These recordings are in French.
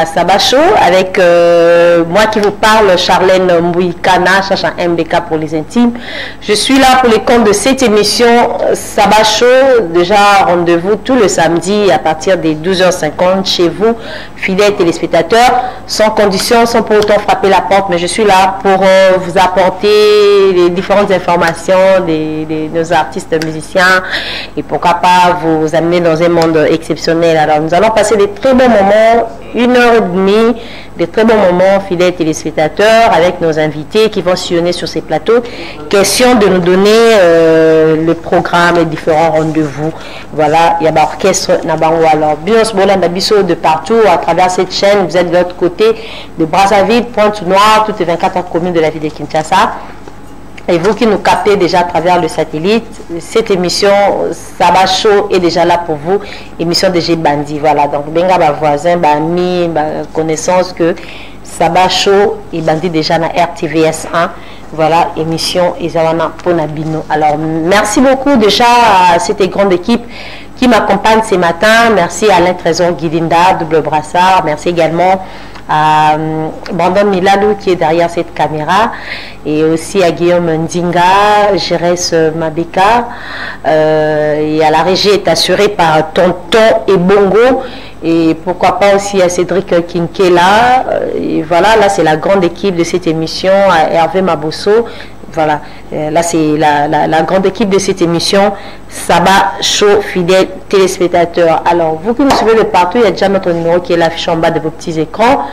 Sabbat Show avec moi qui vous parle, Charlène Mbouikana, cherche un MBK pour les intimes. Je suis là pour les comptes de cette émission Sabbat Show. Déjà, rendez-vous tout le samedi à partir des 12h50 chez vous, fidèles téléspectateurs, sans condition, sans pour autant frapper la porte. Mais je suis là pour vous apporter les différentes informations de nos artistes musiciens et pourquoi pas vous amener dans un monde exceptionnel. Alors, nous allons passer des très bons moments, 1h30, des très bons moments, fidèles téléspectateurs, avec nos invités qui vont sillonner sur ces plateaux. Question de nous donner le programme et différents rendez-vous. Voilà, il y a l'orchestre Nabango. Alors, Bios Bola Nabiso de partout à travers cette chaîne. Vous êtes de l'autre côté de Brazzaville, Pointe-Noire, toutes les 24 communes de la ville de Kinshasa. Et vous qui nous captez déjà à travers le satellite, cette émission Sabbat Show est déjà là pour vous, émission de G Bandi. Voilà, donc benga ba voisin, ba ami, ba connaissance que Sabbat Show est Bandi déjà dans RTVS 1. Voilà, émission Ezawana Ponabino. Alors, merci beaucoup déjà à cette grande équipe qui m'accompagne ce matin. Merci à Alain Trésor Guidinda, double brassard. Merci également à Brandon Milalou qui est derrière cette caméra et aussi à Guillaume Ndinga, Jérès Mabeka et à la régie est assurée par Tonton et Bongo et pourquoi pas aussi à Cédric Kinkela et voilà, là c'est la grande équipe de cette émission, à Hervé Mabosso. Voilà, là c'est la grande équipe de cette émission Sabbat Show, fidèles téléspectateurs. Alors, vous qui nous suivez de partout, il y a déjà notre numéro qui est l'affiche en bas de vos petits écrans.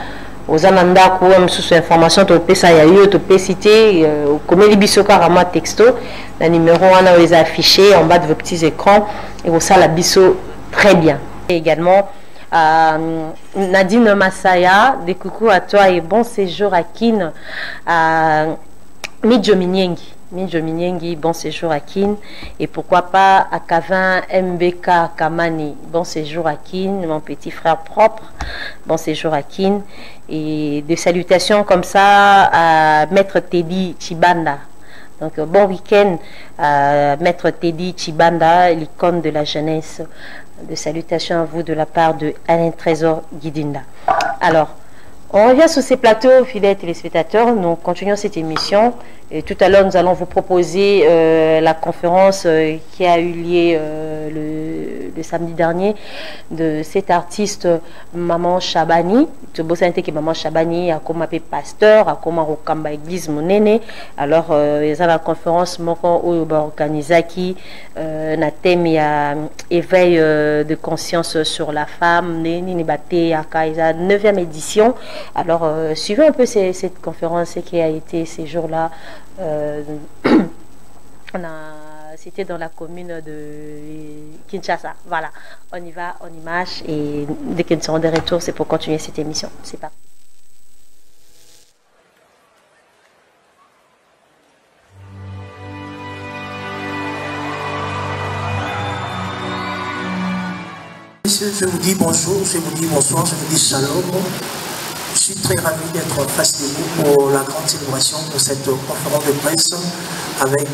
Aux Ananda, sous information, tu peux savoir, tu peux citer, comme les bisoka rama texto, le numéro on a les affichés en bas de vos petits écrans et vous ça la biso très bien. Et également, Nadine Massaya, des coucou à toi et bon séjour à Kin. Midjo Minyengi, bon séjour à Kin. Et pourquoi pas à Kavin MBK Kamani, bon séjour à Kin, mon petit frère propre, bon séjour à Kin. Et des salutations comme ça à Maître Teddy Chibanda. Donc bon week-end à Maître Teddy Chibanda, l'icône de la jeunesse. De salutations à vous de la part de Alain Trésor Guidinda. Alors, on revient sur ces plateaux, fidèles téléspectateurs. Nous continuons cette émission. Et tout à l'heure, nous allons vous proposer la conférence qui a eu lieu le samedi dernier de cet artiste Maman Chabani. Tu bosses avec Maman Chabani, à comment pasteur, à comment Rokamba Église Monene. Alors, il y a la conférence Moko Organizaki, na thème il y a éveil de conscience sur la femme, Nini à 9e édition. Alors, suivez un peu cette conférence qui a été ces jours-là. C'était dans la commune de Kinshasa. Voilà, on y va, on y marche et dès qu'ils seront de retour, c'est pour continuer cette émission. C'est parti. Je vous dis bonjour, je vous dis bonsoir, je vous dis shalom. Je suis très ravi d'être face de vous pour la grande célébration de cette conférence de presse avec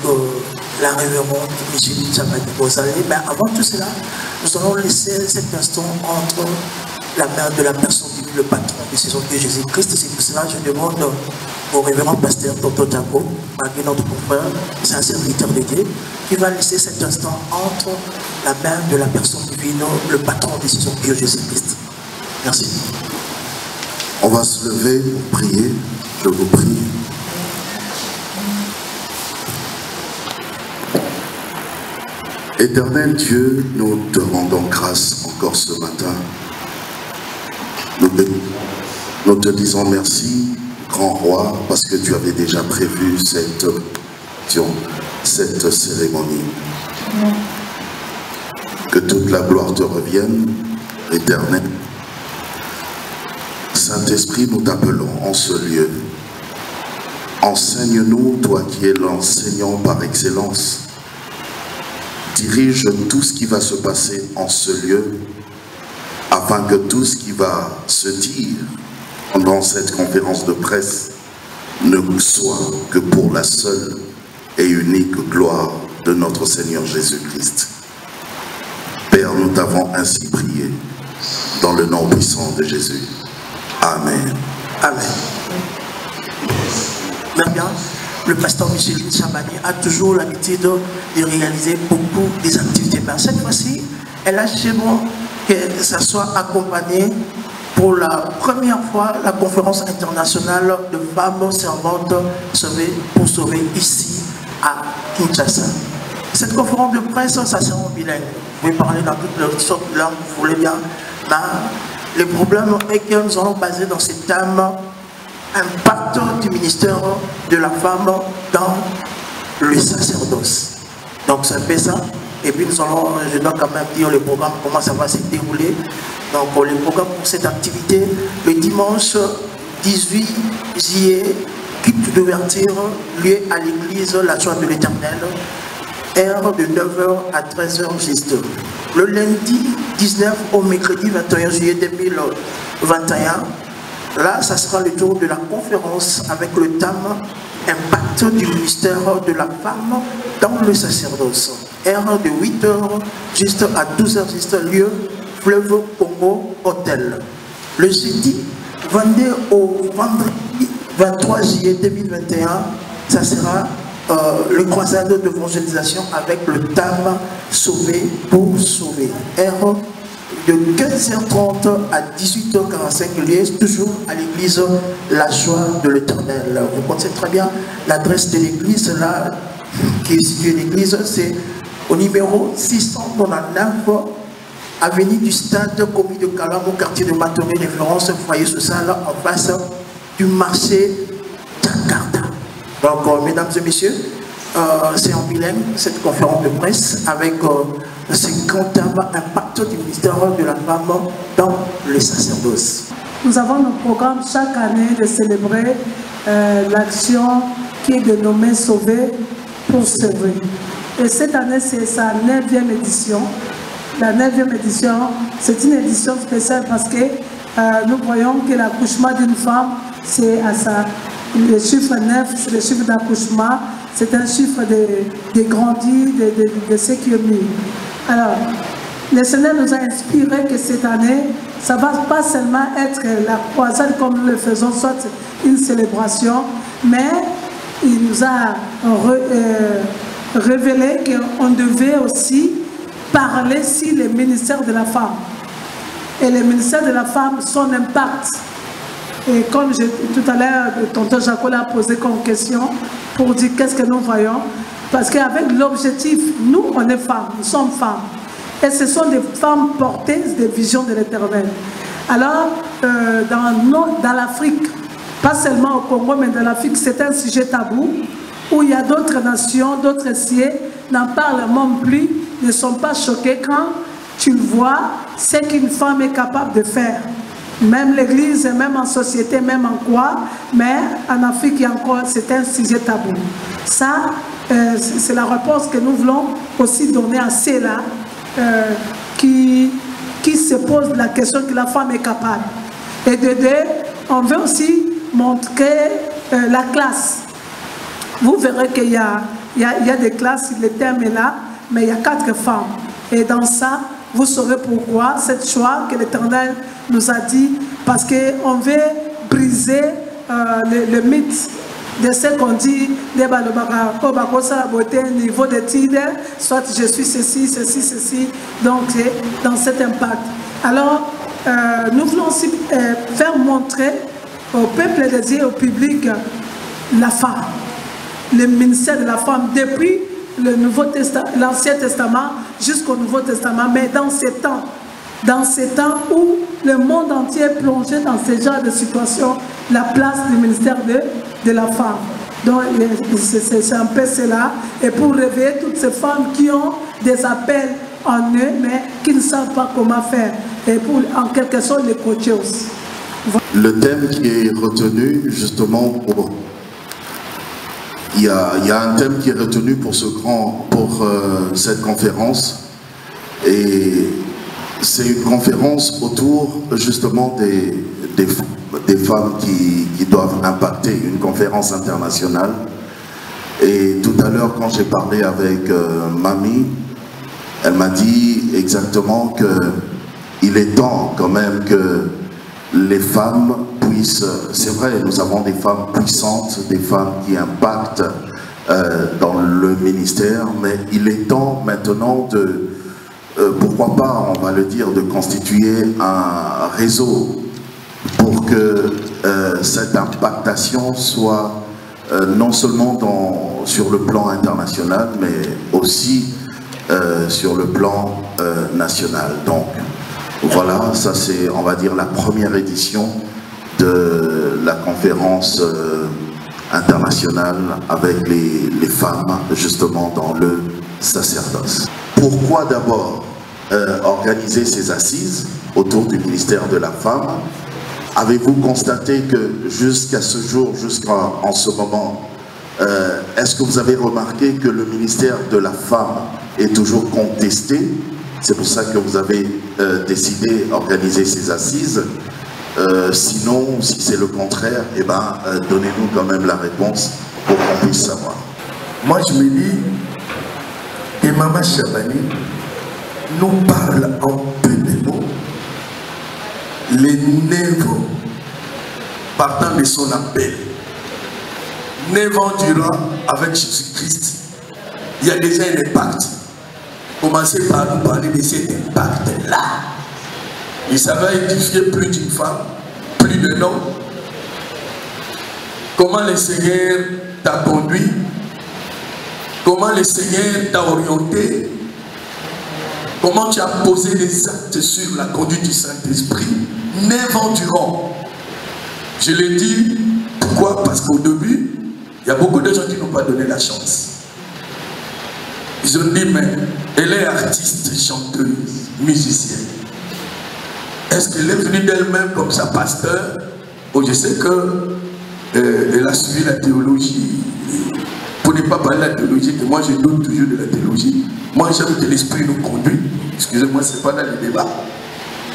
la révérende Micheline Tchabani Bozale. Mais avant tout cela, nous allons laisser cet instant entre la main de la personne divine, le patron de saison de Jésus-Christ. C'est pour cela que je demande au révérend pasteur Tonton Django, malgré notre confrère, c'est un serviteur de Dieu, qui va laisser cet instant entre la main de la personne divine, le patron de saison de Jésus-Christ. Merci. On va se lever pour prier, je vous prie. Éternel Dieu, nous te rendons grâce encore ce matin. Nous te disons merci, grand roi, parce que tu avais déjà prévu cette cérémonie. Que toute la gloire te revienne, éternel. Saint-Esprit, nous t'appelons en ce lieu. Enseigne-nous, toi qui es l'enseignant par excellence. Dirige tout ce qui va se passer en ce lieu, afin que tout ce qui va se dire pendant cette conférence de presse ne soit que pour la seule et unique gloire de notre Seigneur Jésus-Christ. Père, nous t'avons ainsi prié, dans le nom puissant de Jésus. Amen. Amen. Merci bien. Le pasteur Micheline Chabani a toujours l'habitude de réaliser beaucoup des activités. Mais cette fois-ci, elle a chez moi que ça soit accompagné pour la première fois la conférence internationale de femmes servantes pour sauver ici à Kinshasa. Cette conférence de presse, ça sera en bilingue. Vous pouvez parler dans toutes les sortes de langues, vous voulez bien. Mais le problème est que nous allons baser dans ce thème impact du ministère de la femme dans le sacerdoce. Donc ça fait ça. Et puis nous allons, je dois quand même dire le programme, comment ça va se dérouler. Donc le programme pour cette activité, le dimanche 18 juillet, culte d'ouverture, lieu à l'église La Joie de l'Éternel, heure de 9h à 13h juste. Le lundi 19 au mercredi 21 juillet 2021, là, ça sera le tour de la conférence avec le thème Impact du ministère de la femme dans le sacerdoce. Heure de 8h juste à 12h juste, lieu Fleuve Congo Hôtel. Le jeudi 22 au vendredi 23 juillet 2021, ça sera le croisade d'évangélisation avec le thème Sauver pour sauver. Heure de 15h30 à 18h45, lieu toujours à l'église La Joie de l'Éternel. Vous connaissez très bien l'adresse de l'église là, qui est située l'église, c'est au numéro 699 avenue du Stade Commis de Calamo, quartier de Matoré, référence foyer social en face du marché Jakarta. Donc, mesdames et messieurs, c'est en bilingue cette conférence de presse avec ce grand thème impact du ministère de la femme dans le sacerdoce. Nous avons nos programmes chaque année de célébrer l'action qui est dénommée Sauver pour sauver. Et cette année, c'est sa 9e édition. La 9e édition, c'est une édition spéciale parce que nous voyons que l'accouchement d'une femme, c'est à ça. Le chiffre 9, c'est le chiffre d'accouchement, c'est un chiffre de grandis, de ce qui est mis. Alors, le Seigneur nous a inspiré que cette année, ça ne va pas seulement être la croisade comme nous le faisons, soit une célébration, mais il nous a révélé qu'on devait aussi parler sur le ministère de la femme. Et le ministère de la femme, son impact. Et comme tout à l'heure, tonton Jacob a posé comme question pour dire qu'est-ce que nous voyons. Parce qu'avec l'objectif, nous, on est femmes, nous sommes femmes. Et ce sont des femmes porteuses des visions de l'Éternel. Alors, dans l'Afrique, pas seulement au Congo, mais dans l'Afrique, c'est un sujet tabou, où il y a d'autres nations, d'autres sièges, n'en parlent même plus, ne sont pas choqués quand tu vois ce qu'une femme est capable de faire. Même l'église, même en société, même en quoi, mais en Afrique, il y a encore, c'est un sujet tabou. Ça, c'est la réponse que nous voulons aussi donner à ceux-là qui se posent la question que la femme est capable. Et de deux, on veut aussi montrer la classe. Vous verrez qu'il y a des classes, le thème est là, mais il y a 4 femmes. Et dans ça, vous saurez pourquoi cette choix que l'Éternel nous a dit, parce qu'on veut briser le mythe de ce qu'on dit, niveau d'études, soit je suis ceci, ceci, ceci, donc dans cet impact. Alors, nous voulons aussi faire montrer au peuple de Dieu, au public, la femme, le ministère de la femme, depuis l'Ancien Testament jusqu'au Nouveau Testament, mais dans ces temps où le monde entier est plongé dans ce genre de situation, la place du ministère de la femme. Donc c'est un peu cela, et pour réveiller toutes ces femmes qui ont des appels en eux, mais qui ne savent pas comment faire, et pour en quelque sorte les coacher aussi. Le thème qui est retenu justement pour... Il y a un thème qui est retenu pour cette conférence, et c'est une conférence autour justement des femmes qui doivent impacter, une conférence internationale. Et tout à l'heure, quand j'ai parlé avec Mamie, elle m'a dit exactement qu'il est temps quand même que les femmes puisse... C'est vrai, nous avons des femmes puissantes, des femmes qui impactent dans le ministère, mais il est temps maintenant de, pourquoi pas, on va le dire, de constituer un réseau pour que cette impactation soit non seulement sur le plan international, mais aussi sur le plan national. Donc voilà, ça c'est, on va dire, la première édition de la conférence internationale avec les femmes, justement, dans le sacerdoce. Pourquoi d'abord organiser ces assises autour du ministère de la femme? Avez-vous constaté que jusqu'à ce jour, jusqu'en ce moment, est-ce que vous avez remarqué que le ministère de la femme est toujours contesté? C'est pour ça que vous avez décidé d'organiser ces assises. Sinon, si c'est le contraire, eh ben, donnez-nous quand même la réponse pour qu'on puisse savoir. Moi, je me dis que Maman Chabani nous parle en peu de mots, les 9 ans, partant de son appel. 9 ans durant avec Jésus-Christ, il y a déjà un impact. Commencez par nous parler de cet impact-là. Et ça va édifier plus d'une femme, plus d'un homme. Comment le Seigneur t'a conduit, comment le Seigneur t'a orienté, comment tu as posé des actes sur la conduite du Saint-Esprit, 9 ans durant. Je l'ai dit, pourquoi? Parce qu'au début, il y a beaucoup de gens qui n'ont pas donné la chance. Ils ont dit, mais elle est artiste, chanteuse, musicienne. Est-ce qu'elle est venue d'elle-même comme sa pasteur? Oh, je sais qu'elle a suivi la théologie. Pour ne pas parler de la théologie, que moi je doute toujours de la théologie. Moi j'aime que l'esprit nous conduit. Excusez-moi, ce n'est pas dans le débat.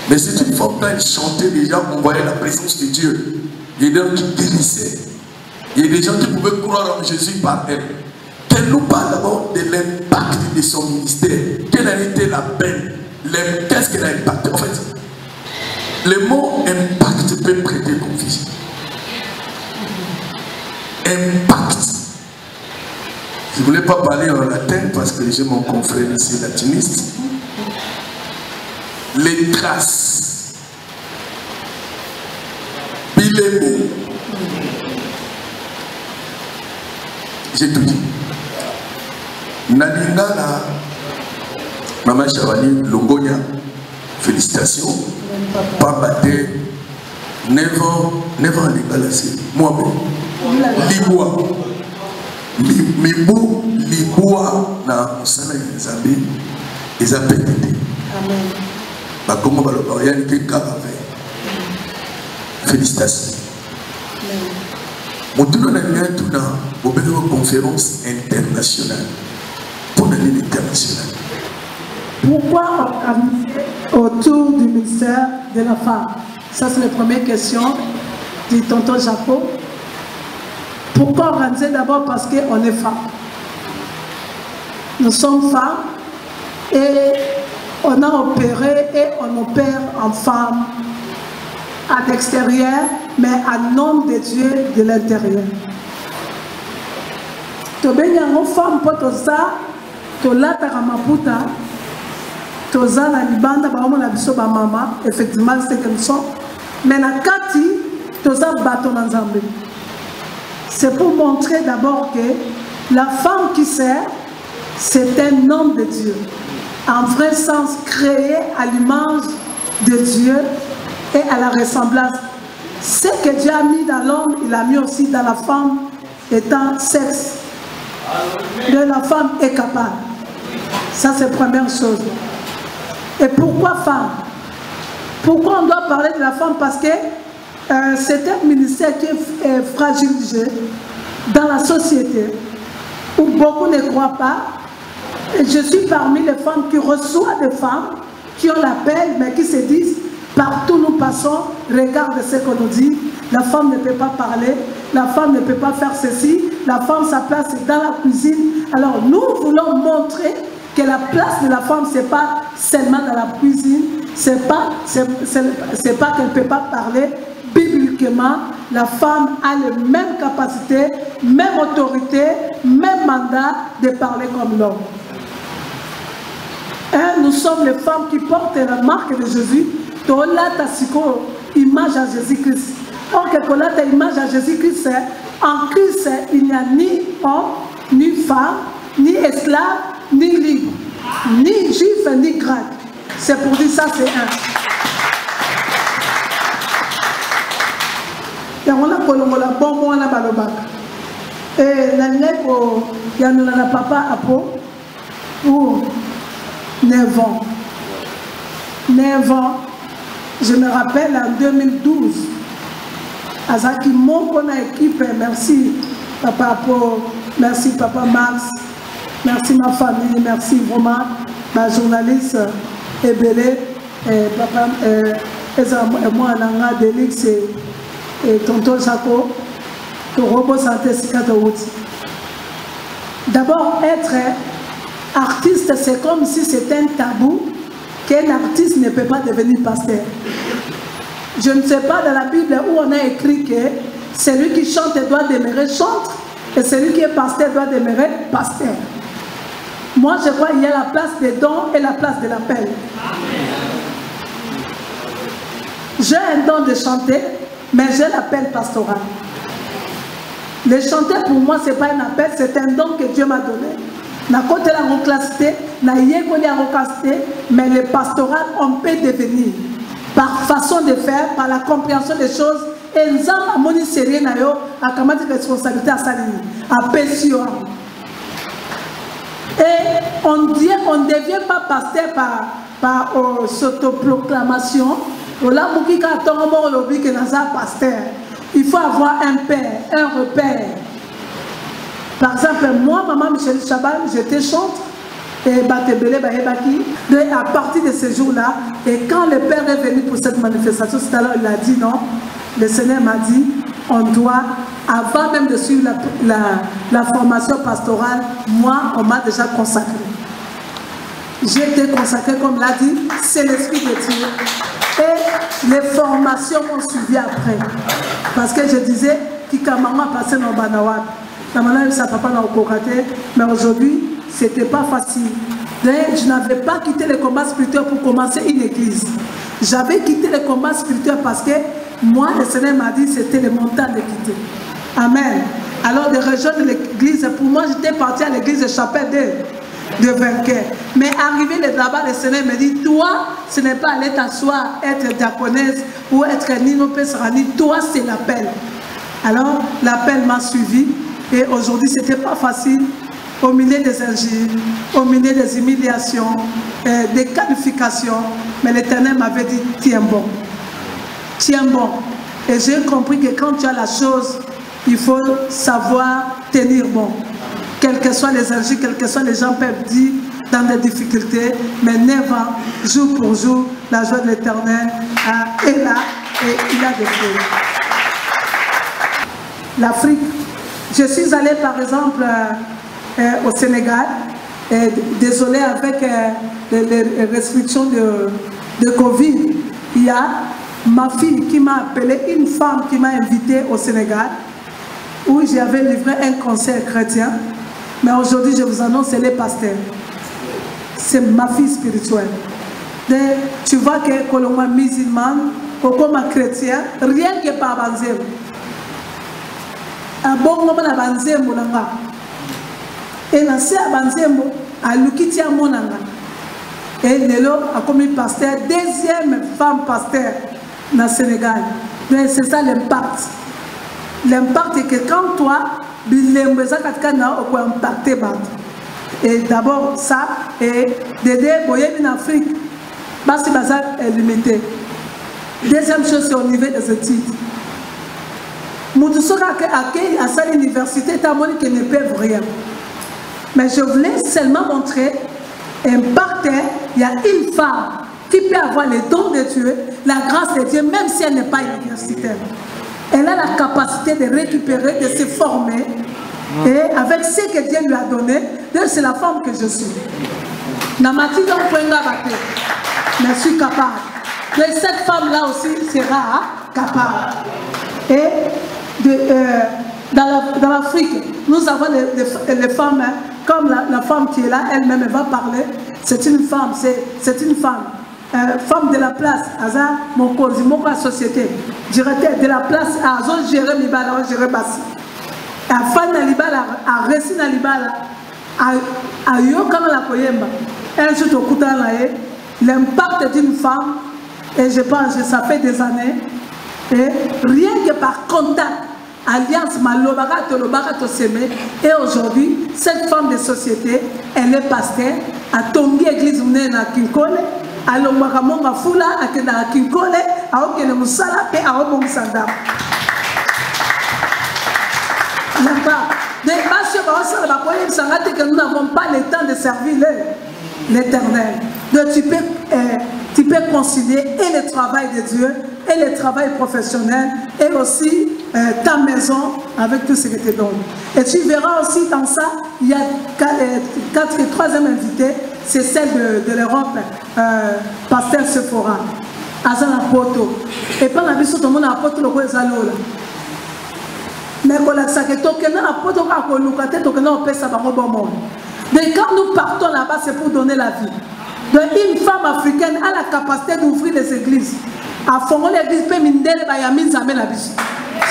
Mais c'est une femme quand elle chantait, les gens voyait la présence de Dieu. Il y a des gens qui guérissaient. Il y a des gens qui pouvaient croire en Jésus par elle. Qu'elle nous parle d'abord de l'impact de son ministère. Quelle a été la peine? Qu'est-ce qu'elle a impacté? En fait, le mot impact peut prêter confusion. Impact. Je ne voulais pas parler en latin parce que j'ai mon confrère ici latiniste. Les traces. Puis les mots. J'ai tout dit. Nalingala, Maman Chabani, Longonia, félicitations. Pas battre 9 ans Lingala, c'est moi-même. Liboua. Mibou, Liboua, na Moussana Zambi, ils appellent Tété. Amen. Bah, comment va le mariage qui est carré? Félicitations. Mon tour dans une conférence internationale. Pour l'année internationale. Pourquoi organiser autour du ministère de la femme? Ça, c'est la première question du tonton Jaco. Pourquoi organiser? D'abord parce qu'on est femmes. Nous sommes femmes et on a opéré et on opère en femmes à l'extérieur, mais en nom de Dieu de l'intérieur. Tobenyango femme pour toza, tolata kamaputa, toza na libanda baomo na biso ba mama, effectivement c'est comme ça. Mais na kati toza bato na Nzambe. C'est pour montrer d'abord que la femme qui sert, c'est un homme de Dieu. En vrai sens, créé à l'image de Dieu et à la ressemblance. Ce que Dieu a mis dans l'homme, il a mis aussi dans la femme, étant sexe. De la femme est capable. Ça, c'est la première chose. Et pourquoi femme? Pourquoi on doit parler de la femme? Parce que c'est un ministère qui est fragilisé dans la société, où beaucoup ne croient pas. Et je suis parmi les femmes qui reçoivent des femmes qui ont l'appel, mais qui se disent, partout nous passons, regarde ce qu'on nous dit, la femme ne peut pas parler, la femme ne peut pas faire ceci, la femme, sa place est dans la cuisine. Alors nous voulons montrer que la place de la femme, ce n'est pas seulement dans la cuisine, c'est pas qu'elle ne peut pas parler biblique. bibliquement, la femme a les mêmes capacités, même autorité, même mandat de parler comme l'homme. Nous sommes les femmes qui portent la marque de Jésus. Image à Jésus-Christ. Or, que la image à Jésus-Christ, en Christ, il n'y a ni homme, ni femme, ni esclave, ni libre, ni juif, ni grec. C'est pour dire ça, c'est un. Et on a colombola bon on a balobak. Et la nègre, il y a un papa à peau pour 9 ans. 9 ans. Je me rappelle en 2012, Azaki Monkona équipe, merci papa Paul, merci papa Max, merci ma famille, merci vraiment ma journaliste Ebele, papa et moi Nanga Delix et tonton Jaco, Torobo Santé Sikatouti. D'abord, être artiste, c'est comme si c'était un tabou. Qu'un artiste ne peut pas devenir pasteur. Je ne sais pas dans la Bible où on a écrit que celui qui chante doit demeurer chante et celui qui est pasteur doit demeurer pasteur. Moi, je crois qu'il y a la place des dons et la place de l'appel. J'ai un don de chanter, mais j'ai l'appel pastoral. Le chanter pour moi, ce n'est pas un appel, c'est un don que Dieu m'a donné. Mais le pastoral, on peut devenir par façon de faire, par la compréhension des choses. Et nous avons une responsabilité à Salini, à Pession. Et on ne devient pas pasteur par s'autoproclamation. Il faut avoir un père, un repère. Par exemple, moi, maman Michel Chaban, j'étais chantre, et à partir de ce jour-là, et quand le père est venu pour cette manifestation, c'est alors il a dit non, le Seigneur m'a dit, on doit, avant même de suivre la formation pastorale, moi, on m'a déjà consacré. J'ai été consacré, comme l'a dit, c'est l'Esprit de Dieu. Et les formations ont suivi après. Parce que je disais, Kika maman passait dans Banawad. Mais aujourd'hui, ce n'était pas facile. Je n'avais pas quitté le combat spirituel pour commencer une église. J'avais quitté le combat spirituel parce que moi, le Seigneur m'a dit que c'était le montant de quitter. Amen. Alors, de rejoindre l'église, pour moi, j'étais parti à l'église de Chapelle de vainqueur. Mais arrivé là-bas, le Seigneur me dit, toi, ce n'est pas aller t'asseoir, être diaconesse ou être Nino Pesrani. Toi, c'est l'appel. Alors, l'appel m'a suivi. Et aujourd'hui, ce n'était pas facile, au milieu des injures, au milieu des humiliations, des qualifications. Mais l'Éternel m'avait dit, tiens bon. Tiens bon. Et j'ai compris que quand tu as la chose, il faut savoir tenir bon. Quelles que soient les injures, quels que soient les gens peuvent dire dans des difficultés, mais never, jour pour jour, la joie de l'Éternel est là et il a des fruits. L'Afrique. Je suis allée par exemple au Sénégal, désolé avec les restrictions de Covid, il y a ma fille qui m'a appelé, une femme qui m'a invitée au Sénégal, où j'avais livré un concert chrétien, mais aujourd'hui je vous annonce, elle est pasteur. C'est ma fille spirituelle. Tu vois que Colomba musulmane, comme chrétien, rien que par Banzem. Abongo na banzembo nanga et na se banzembo alukitia monanga et lelo a commis pasteur, deuxième femme pasteur na Sénégal. Mais c'est ça l'impact. L'impact est que quand toi bilembeza katika na oko impacter bande. Et d'abord ça et d'aider boyer en Afrique parce que ça est limité. Deuxième chose, c'est au niveau des études. Moudoussora accueille à sa université, qui ne peuvent rien. Mais je voulais seulement montrer un parterre, il y a une femme qui peut avoir les dons de Dieu, la grâce de Dieu, même si elle n'est pas universitaire. Elle a la capacité de récupérer, de se former, et avec ce que Dieu lui a donné, c'est la femme que je suis. Mais je suis capable. Et cette femme-là aussi sera capable. Et dans l'Afrique, nous avons les femmes, hein, comme la femme qui est là, elle-même, elle va parler. C'est une femme, c'est une femme. Femme de la place, Aza, mon cause, mon société. Directeur de la place, Azo, gérer Libala, gérer Bassi. A fan Libala, a récit Libala, a Yokama la Koyemba. Un jour, au Koutanae, l'impact d'une femme, et je pense que ça fait des années, et rien que par contact, Alliance Malobara, Tolobara, Tosemé, et aujourd'hui, cette femme de société, elle est pasteur, à Tongi Église Mnena Kinkole, à Lomakamonga Fula, à Kenda Kinkole, à Okene Moussala et à Obong Sanda. Que nous n'avons pas le temps de servir l'Éternel. Donc tu peux concilier et le travail de Dieu et le travail professionnel et aussi ta maison avec tout ce que tu te donnes. Et tu verras aussi dans ça, il y a troisième invité, c'est celle de l'Europe, Pasteur Sephora, Azana Poto. Et pas la vie sur ton monde à Poto, le roi Zalola. Mais quand nous partons là-bas, c'est pour donner la vie. Donc une femme africaine a la capacité d'ouvrir les églises. À fond l'église,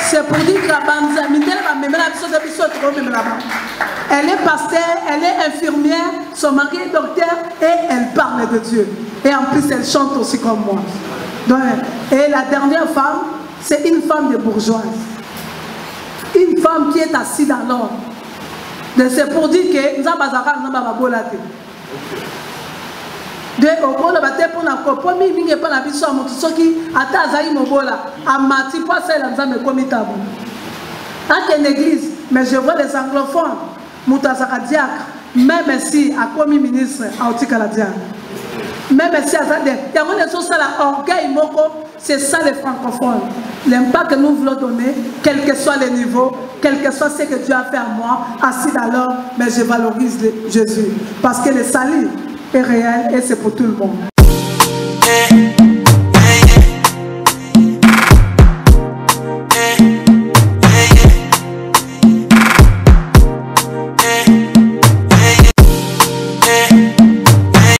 c'est pour dire que elle est pasteur, elle est infirmière, son mari est docteur et elle parle de Dieu. Et en plus, elle chante aussi comme moi. Donc, et la dernière femme, c'est une femme de bourgeoise. Une femme qui est assise dans l'ordre. C'est pour dire que nous avons de okola bate pona kopo mi mingi pa na biso amutu soki ata azali mobola amati po sala nzambe komitabo ate une église mais je vois les anglophones mutazaka diacre même si a commis ministre a otika la diacre même si azade yango ne so sala orgueil moko c'est ça les francophones l'impact que nous voulons donner quel que soit le niveau quel que soit ce que Dieu a fait à moi assis alors mais je valorise Jésus parce que le salut est réel et c'est pour tout le monde.